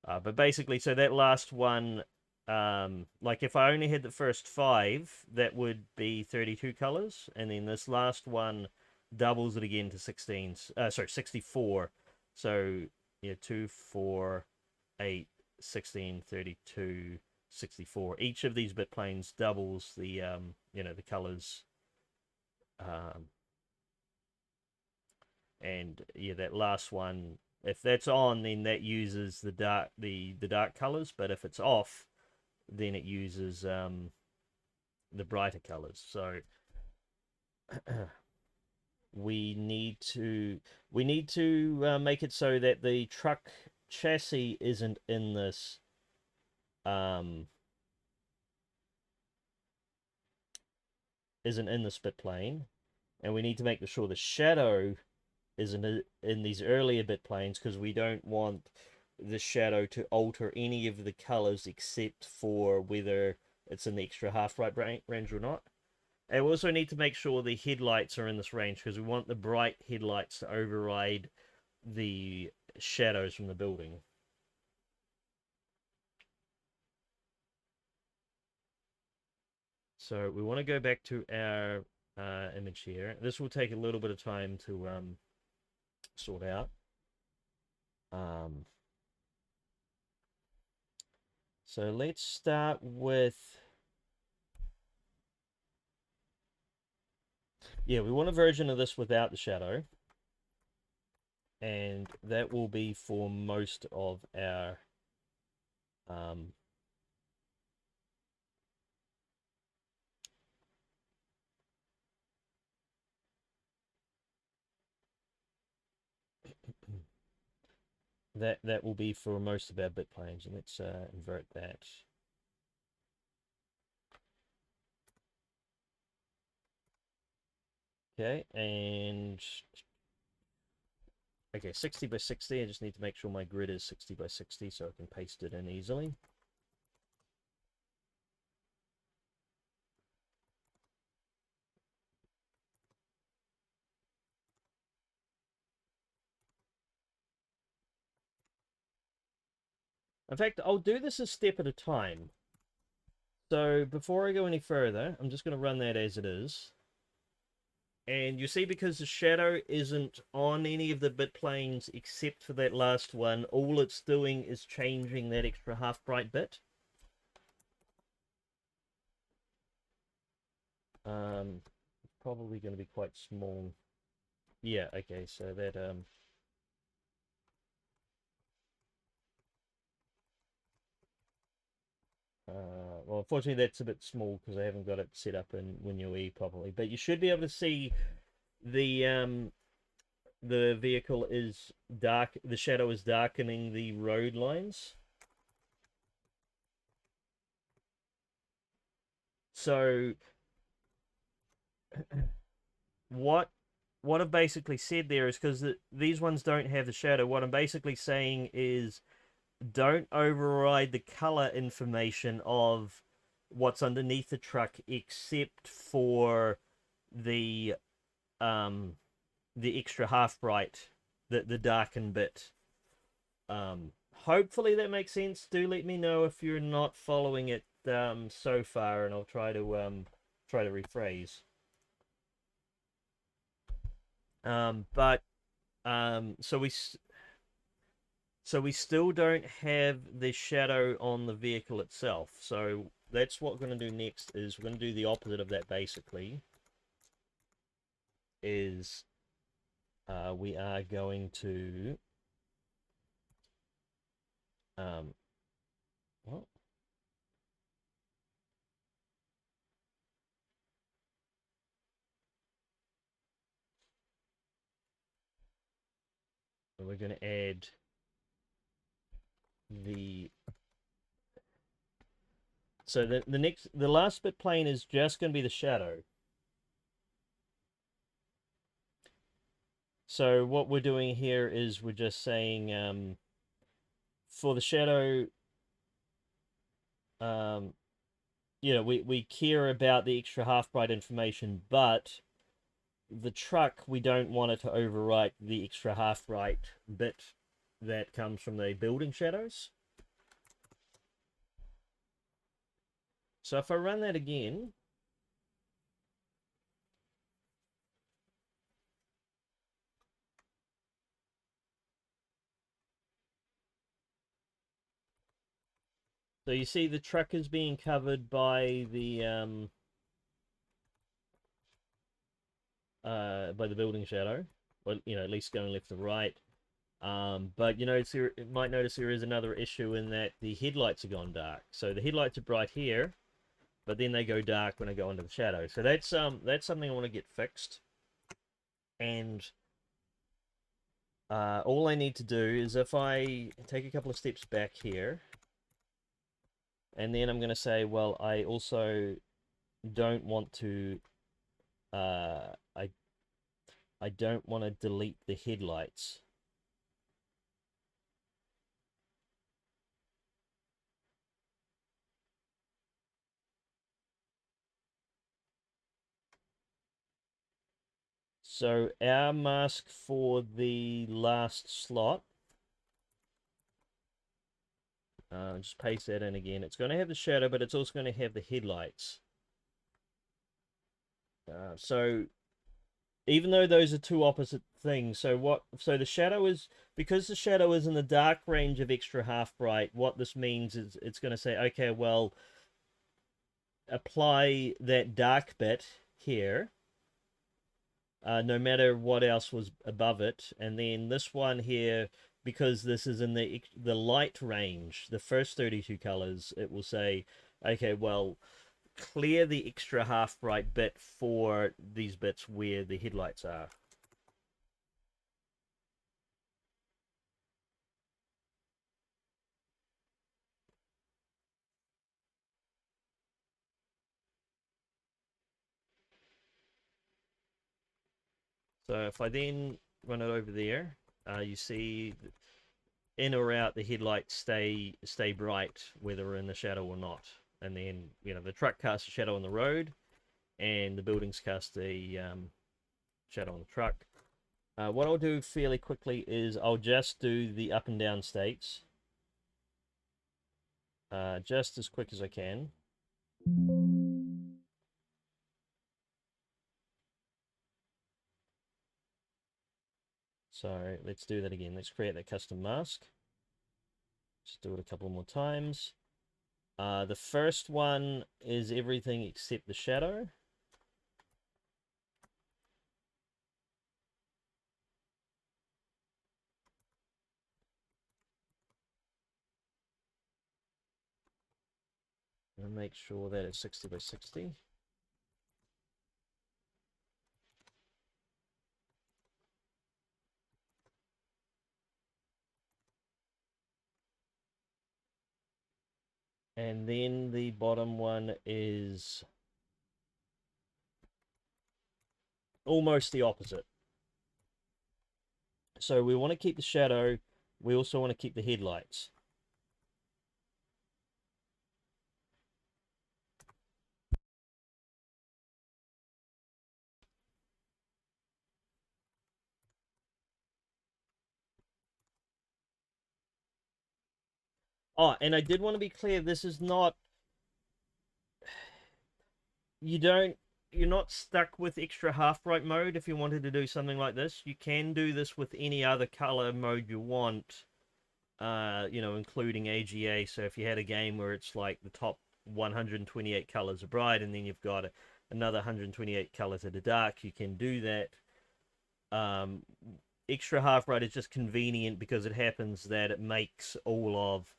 S1: But basically, so that last one, like if I only had the first 5, that would be 32 colors, and then this last one doubles it again to 16. Sorry, 64. So yeah, 2, 4, 8, 16, 32, 64. Each of these bit planes doubles the colors, um, and yeah, that last one, if that's on, then that uses the dark colors, but if it's off, then it uses the brighter colors. So we need to make it so that the truck chassis um isn't in the split plane, and we need to make sure the shadow isn't in these earlier bit planes, because we don't want the shadow to alter any of the colors except for whether it's in the extra half right range or not. And we also need to make sure the headlights are in this range, because we want the bright headlights to override the shadows from the building. So we want to go back to our image here. This will take a little bit of time to sort out. So let's start with, yeah, we want a version of this without the shadow, and that will be for most of our that will be for most of our bit planes. And let's invert that. Okay, and okay, 60 by 60. I just need to make sure my grid is 60 by 60 so I can paste it in easily. In fact, I'll do this a step at a time. So before I go any further, I'm just going to run that as it is. And you see, because the shadow isn't on any of the bit planes except for that last one, all it's doing is changing that extra half bright bit. Probably going to be quite small. Yeah, okay, so that Well, unfortunately, that's a bit small because I haven't got it set up in WinUE properly. But you should be able to see the vehicle is dark. The shadow is darkening the road lines. So what I've basically said there is because these ones don't have the shadow. What I'm basically saying is don't override the color information of what's underneath the truck, except for the um the extra half bright, the darkened bit. Hopefully that makes sense. Do let me know if you're not following it so far, and I'll try to rephrase. But so we still don't have the shadow on the vehicle itself. So that's what we're going to do next. Is we're going to do the opposite of that. Basically, is we are going to um, well, we're going to add the so the last bit plane is just going to be the shadow. So what we're doing here is we're just saying for the shadow, um, we care about the extra half bright information, but the truck, we don't want it to overwrite the extra half bright bit that comes from the building shadows. So if I run that again, so you see the truck is being covered by the building shadow, well, at least going left to right. But you might notice there is another issue in that the headlights are gone dark. So the headlights are bright here, but then they go dark when I go into the shadow. So that's something I want to get fixed. And all I need to do is if I take a couple of steps back here, and then I'm going to say, well, I also don't want to, I don't want to delete the headlights. So our mask for the last slot, just paste that in again. It's going to have the shadow, but it's also going to have the headlights. So even though those are two opposite things, so the shadow is, because the shadow is in the dark range of extra half bright, what this means is it's going to say, okay, well, apply that dark bit here, no matter what else was above it, and then this one here, because this is in the light range, the first 32 colors, it will say, okay, well, clear the extra half bright bit for these bits where the headlights are. So if I then run it over there, you see in or out the headlights stay bright whether we're in the shadow or not. And then the truck casts a shadow on the road, and the buildings cast a shadow on the truck. What I'll do fairly quickly is I'll just do the up and down states just as quick as I can. So let's do that again. Let's create that custom mask. Just do it a couple more times. The first one is everything except the shadow. And make sure that it's 60 by 60. And then the bottom one is almost the opposite. So we want to keep the shadow. We also want to keep the headlights. Oh, and I did want to be clear, this is not, you're not stuck with extra half bright mode if you wanted to do something like this. You can do this with any other color mode you want, including AGA. So if you had a game where it's like the top 128 colors are bright and then you've got another 128 colors that are dark, you can do that. Extra half bright is just convenient because it happens that it makes all of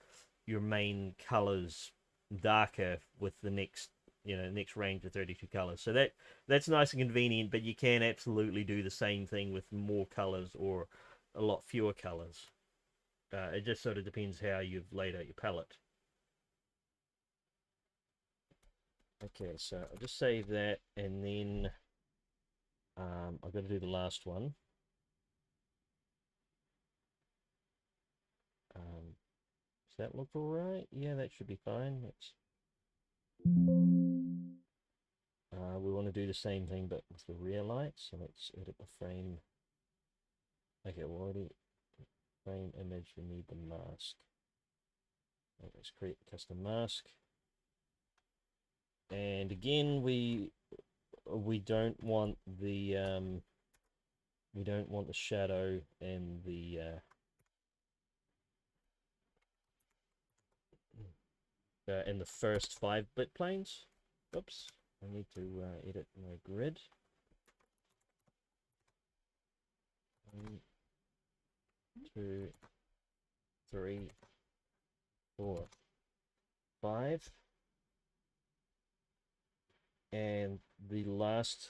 S1: your main colors darker with the next range of 32 colors. So that's nice and convenient, but you can absolutely do the same thing with more colors or a lot fewer colors. It just sort of depends how you've laid out your palette. Okay, so I'll just save that, and then I've got to do the last one. Does that look all right? Yeah, that should be fine. We want to do the same thing, but with the rear lights. So let's edit the frame. Okay, we already frame image. We need the mask. Let's create a custom mask. And again, we don't want the shadow and the in the first 5-bit planes. Oops, I need to edit my grid. 1, 2, 3, 4, 5. And the last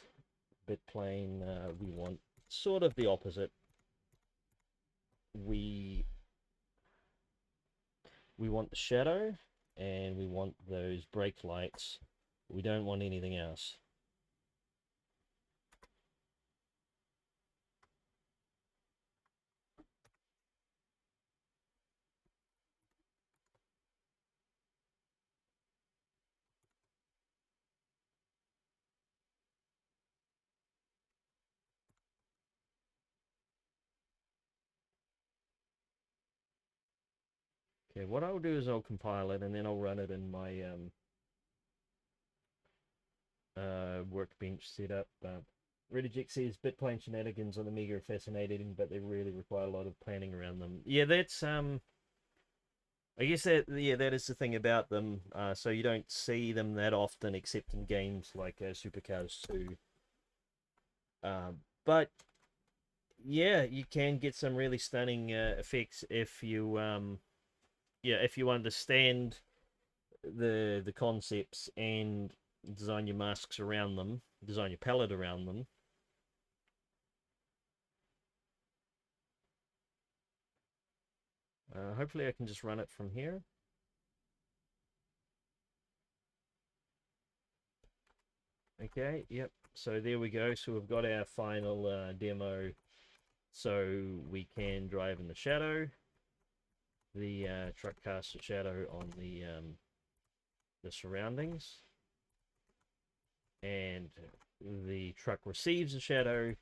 S1: bit plane, we want sort of the opposite. We want the shadow, and we want those brake lights. We don't want anything else. Okay, what I'll do is I'll compile it, and then I'll run it in my workbench setup. Rediject says bitplane shenanigans on Amiga are fascinating, but they really require a lot of planning around them. Yeah, that's I guess that is the thing about them. So you don't see them that often, except in games like Supercars 2. But yeah, you can get some really stunning effects if you if you understand the concepts and design your masks around them, design your palette around them. Hopefully I can just run it from here. Okay, yep. So there we go. So we've got our final demo. So we can drive in the shadow. The truck casts a shadow on the surroundings. And the truck receives a shadow,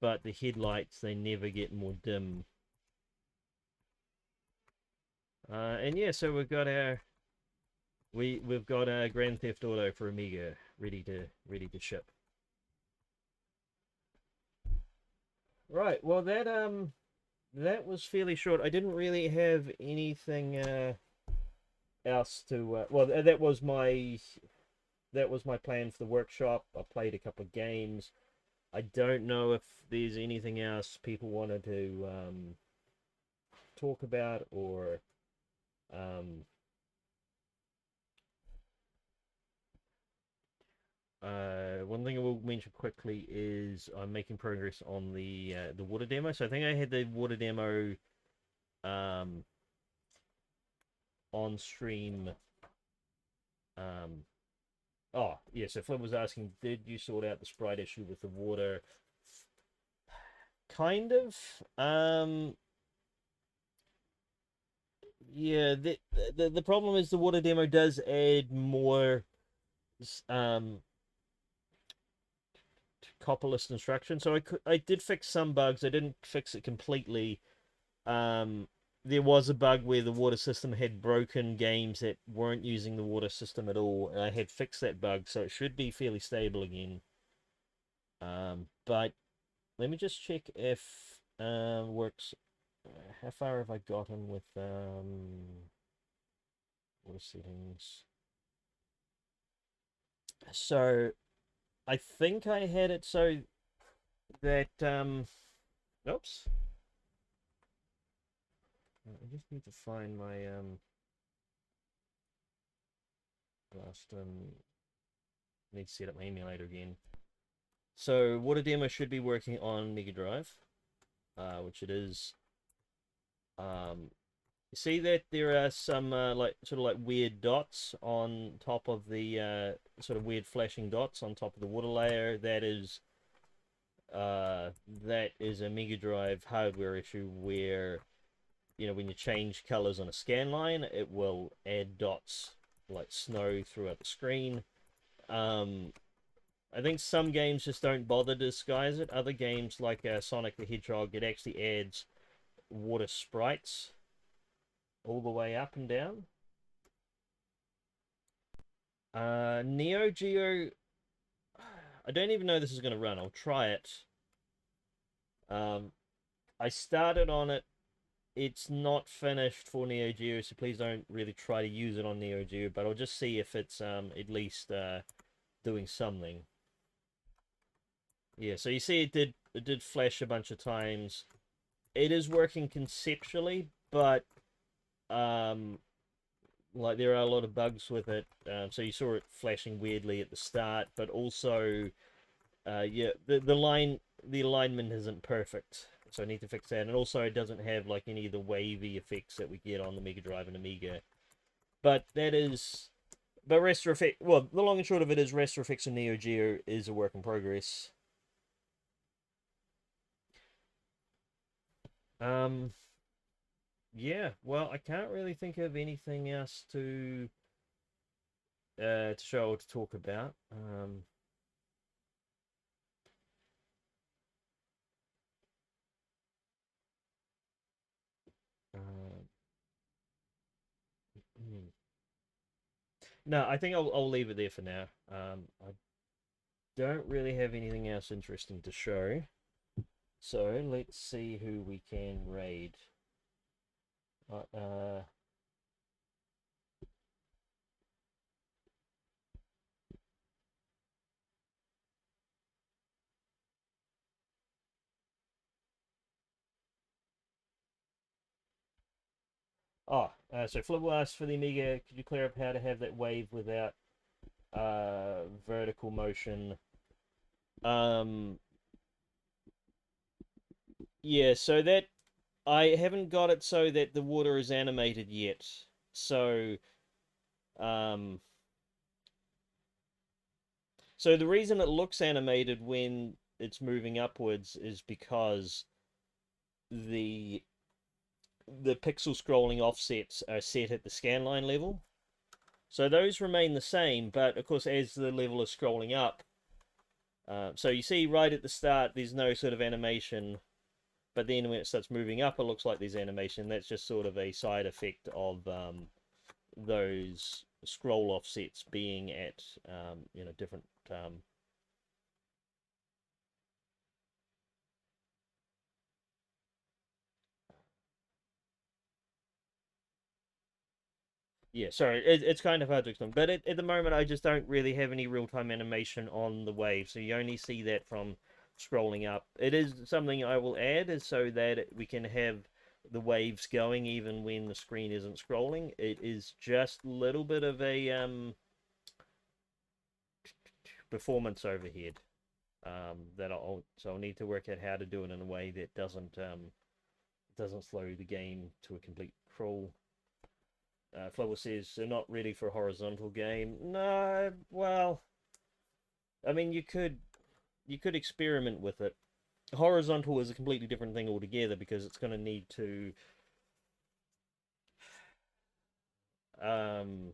S1: but the headlights, they never get more dim. And yeah, so we've got our we've got our Grand Theft Auto for Amiga ready to ship. Right. Well, that was fairly short. I didn't really have anything else to. Well, that was my plan for the workshop. I played a couple of games. I don't know if there's anything else people wanted to talk about, or one thing I will mention quickly is I'm making progress on the water demo. So I think I had the water demo um, on stream. Oh, yeah, so Flip was asking, did you sort out the sprite issue with the water? Kind of. Yeah, the problem is the water demo does add more um copper list instruction. So I did fix some bugs. I didn't fix it completely. Um, there was a bug where the water system had broken games that weren't using the water system at all, and I had fixed that bug, so it should be fairly stable again. But let me just check if works. How far have I gotten with water settings? So I think I had it so that oops. I just need to find my last need to set up my emulator again. So water demo should be working on Mega Drive, which it is. You see that there are some like sort of like weird dots on top of the sort of weird flashing dots on top of the water layer. That is a Mega Drive hardware issue where, you know, when you change colors on a scan line, it will add dots like snow throughout the screen. I think some games just don't bother to disguise it. Other games like Sonic the Hedgehog, it actually adds water sprites all the way up and down. Neo Geo, I don't even know this is going to run. I'll try it. I started on it. It's not finished for Neo Geo, so please don't really try to use it on Neo Geo, but I'll just see if it's at least doing something. Yeah, so you see it did flash a bunch of times. It is working conceptually, but like there are a lot of bugs with it. So you saw it flashing weirdly at the start, but also yeah, the alignment isn't perfect, so I need to fix that. And also it doesn't have like any of the wavy effects that we get on the Mega Drive and Amiga. But Rest Effect. Well, the long and short of it is Rest Effects and Neo Geo is a work in progress. Um, yeah. Well, I can't really think of anything else to show or to talk about. Uh, hmm. No, I think I'll leave it there for now. I don't really have anything else interesting to show. So let's see who we can raid. Uh, so Flip asked for the Amiga. Could you clear up how to have that wave without vertical motion? Um, yeah. So that I haven't got it so that the water is animated yet. So um, so the reason it looks animated when it's moving upwards is because the the pixel scrolling offsets are set at the scanline level. So those remain the same, but of course as the level is scrolling up, so you see right at the start there's no sort of animation, but then when it starts moving up it looks like there's animation. That's just sort of a side effect of those scroll offsets being at different yeah, sorry, it's kind of hard to explain, but at the moment I just don't really have any real-time animation on the wave, so you only see that from scrolling up. It is something I will add, is so that we can have the waves going even when the screen isn't scrolling. It is just a little bit of a performance overhead. So I'll need to work out how to do it in a way that doesn't slow the game to a complete crawl. Flubble says they're not ready for a horizontal game. No, well, I mean you could experiment with it. Horizontal is a completely different thing altogether because it's going to need to um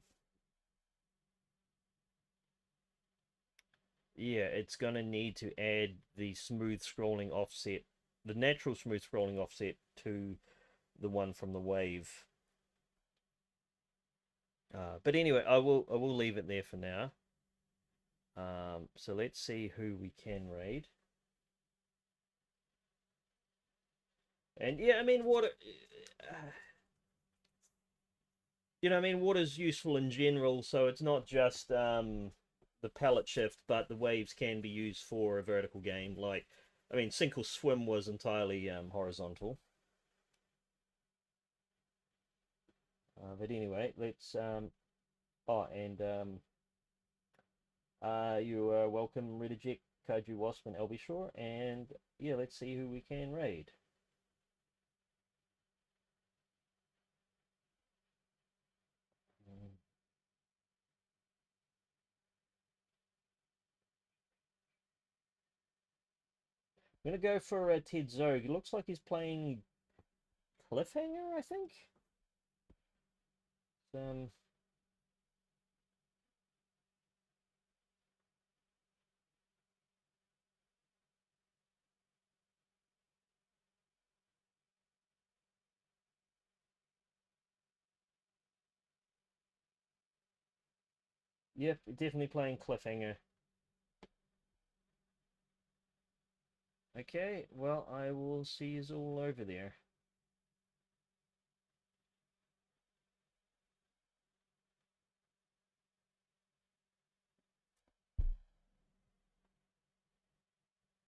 S1: yeah, it's going to need to add the smooth scrolling offset, the natural smooth scrolling offset to the one from the wave. But anyway, I will leave it there for now. So let's see who we can raid. And yeah, I mean, water's useful in general, so it's not just the palette shift, but the waves can be used for a vertical game. Like, I mean, Sink or Swim was entirely horizontal. But anyway, let's. Oh, and you are welcome, Rediject, Kaiju Wasp, and Elbyshore. And yeah, let's see who we can raid. I'm gonna go for Ted Zog. It looks like he's playing Cliffhanger, I think. Yep, definitely playing Cliffhanger. Okay, well, I will see you all over there.